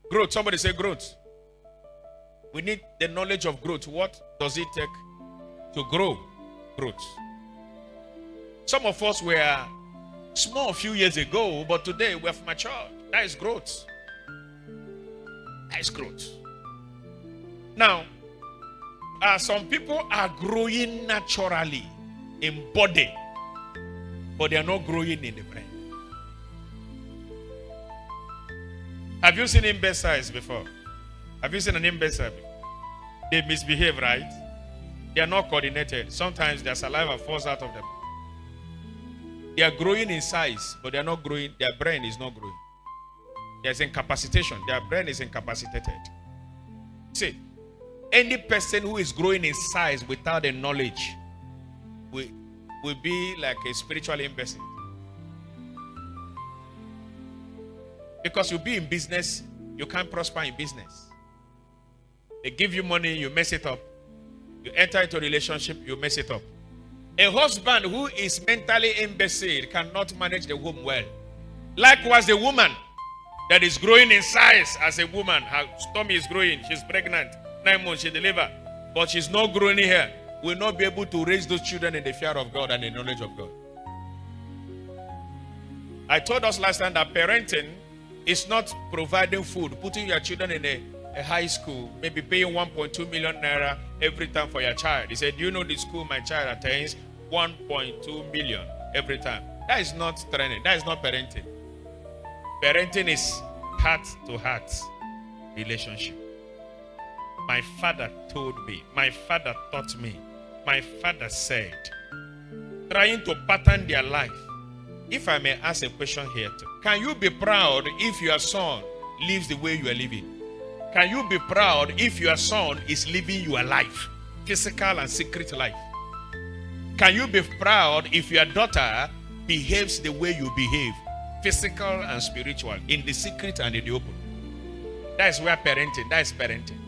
Growth. Somebody say growth. We need the knowledge of growth. What does it take to grow? Growth. Some of us were small a few years ago, but today we have matured. That is growth. That is growth. Now, some people are growing naturally in body, but they are not growing in the brain. Have you seen imbeciles before? Have you seen an imbecile before? They misbehave, right? They are not coordinated. Sometimes their saliva falls out of them. They are growing in size, but they are not growing. Their brain is not growing. There's incapacitation. Their brain is incapacitated. See, any person who is growing in size without the knowledge will be like a spiritual imbecile. Because you'll be in business, you can't prosper in business. They give you money, you mess it up. You enter into a relationship, you mess it up. A husband who is mentally imbecile cannot manage the home well. Likewise, the woman that is growing in size as a woman, her stomach is growing, she's pregnant, 9 months, she delivers, but she's not growing here, will not be able to raise those children in the fear of God and the knowledge of God. I told us last time that parenting is not providing food, putting your children in a high school, maybe paying 1.2 million naira every time for your child. He said, do you know the school my child attends? 1.2 million every time. That is not training. That is not parenting. Parenting is heart-to-heart relationship. My father told me. My father taught me. My father said. Trying to pattern their life. If I may ask a question here too. Can you be proud if your son lives the way you are living? Can you be proud if your son is living your life? Physical and secret life. Can you be proud if your daughter behaves the way you behave? Physical and spiritual. In the secret and in the open. That is where parenting. That is parenting.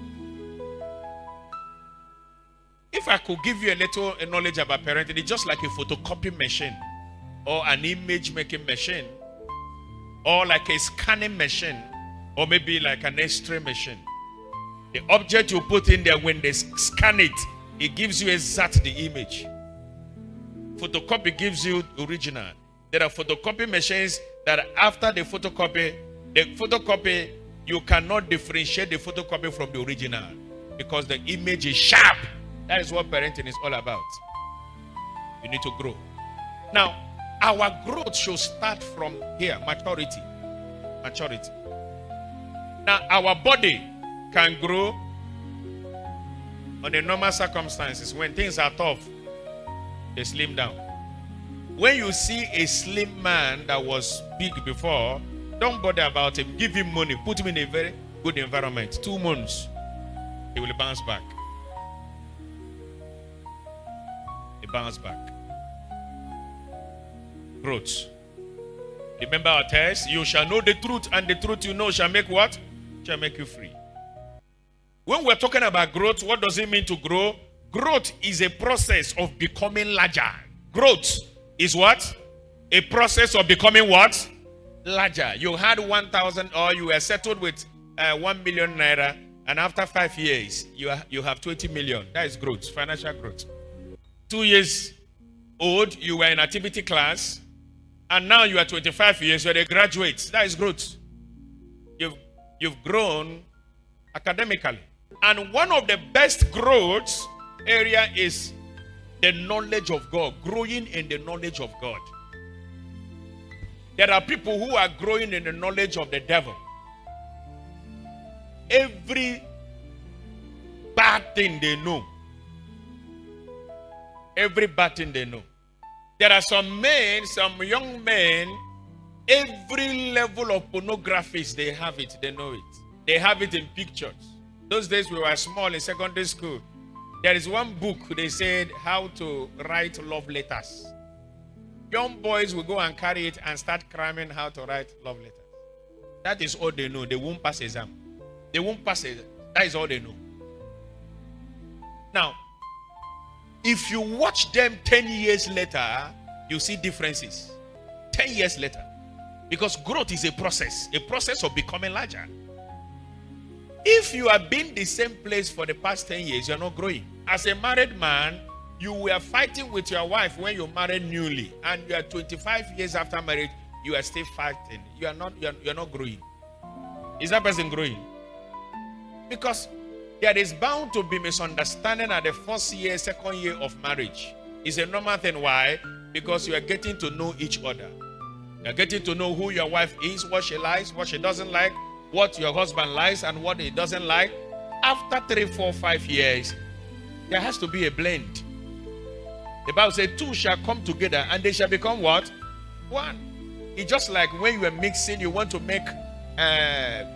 If I could give you a little knowledge about parenting, it's just like a photocopy machine. Or an image making machine. Or like a scanning machine. Or maybe like an X-ray machine. The object you put in there, when they scan it, it gives you exact the image. Photocopy gives you original. There are photocopy machines that after the photocopy, you cannot differentiate the photocopy from the original. Because the image is sharp. That is what parenting is all about. You need to grow. Now, our growth should start from here, maturity. Maturity. Now, our body can grow under normal circumstances. When things are tough, they slim down. When you see a slim man that was big before, don't bother about him. Give him money. Put him in a very good environment. 2 months, he will bounce back. He bounce back. Growth. Remember our text, you shall know the truth, and the truth you know shall make what? Shall make you free. When we're talking about growth, what does it mean to grow? Growth is a process of becoming larger. Growth is what? A process of becoming what? Larger. You had 1,000 or you were settled with 1 million naira, and after 5 years, you have 20 million. That is growth, financial growth. 2 years old, you were in activity class, and now you are 25 years, you are a graduate. That is growth. You've grown academically. And one of the best growth area is the knowledge of God. Growing in the knowledge of God. There are people who are growing in the knowledge of the devil. Every bad thing they know. Every bad thing they know. There are some men, some young men, every level of pornography, they have it, they know it. They have it in pictures. Those days we were small in secondary school. There is one book, they said, how to write love letters. Young boys will go and carry it and start cramming how to write love letters. That is all they know. They won't pass exam. They won't pass it. That is all they know. Now, if you watch them 10 years later, you see differences. 10 years later. Because growth is a process of becoming larger. If you have been the same place for the past 10 years, you're not growing. As a married man, you were fighting with your wife when you married newly, and you are 25 years after marriage, you are still fighting. You're not growing. Is that person growing? Because there is bound to be misunderstanding at the first year, second year of marriage. It's a normal thing. Why? Because you are getting to know each other. You are getting to know who your wife is, what she likes, what she doesn't like, what your husband likes, and what he doesn't like. After 3, 4, 5 years, there has to be a blend. The Bible says, two shall come together and they shall become what? One. It's just like when you are mixing, you want to make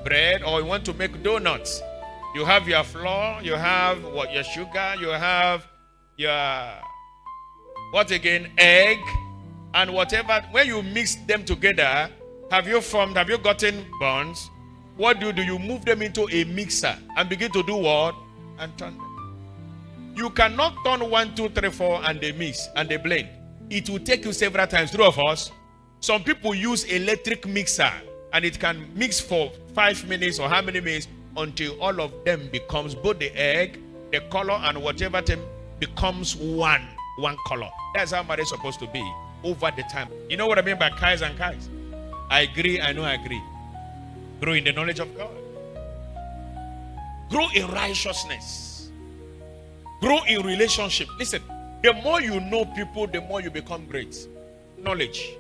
bread or you want to make donuts. You have your flour, you have your sugar, you have your egg, and whatever. When you mix them together, have you gotten buns? What do? You move them into a mixer and begin to do what? And turn them. You cannot turn 1, 2, 3, 4 and they mix and they blend. It will take you several times. True of us. Some people use electric mixer and it can mix for 5 minutes or how many minutes until all of them becomes, both the egg, the color, and whatever thing becomes one color. That's how marriage is supposed to be over the time. You know what I mean by kais and kais? I agree, I know I agree. Grow in the knowledge of God. Grow in righteousness. Grow in relationship. Listen, the more you know people, the more you become great. Knowledge.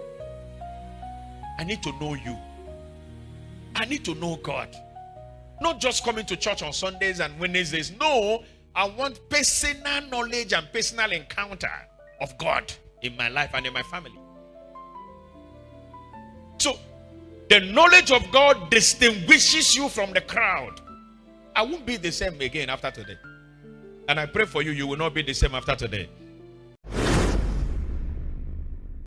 I need to know you. I need to know God. Not just coming to church on Sundays and Wednesdays. No, I want personal knowledge and personal encounter of God in my life and in my family. So, the knowledge of God distinguishes you from the crowd. I won't be the same again after today. And I pray for you, you will not be the same after today.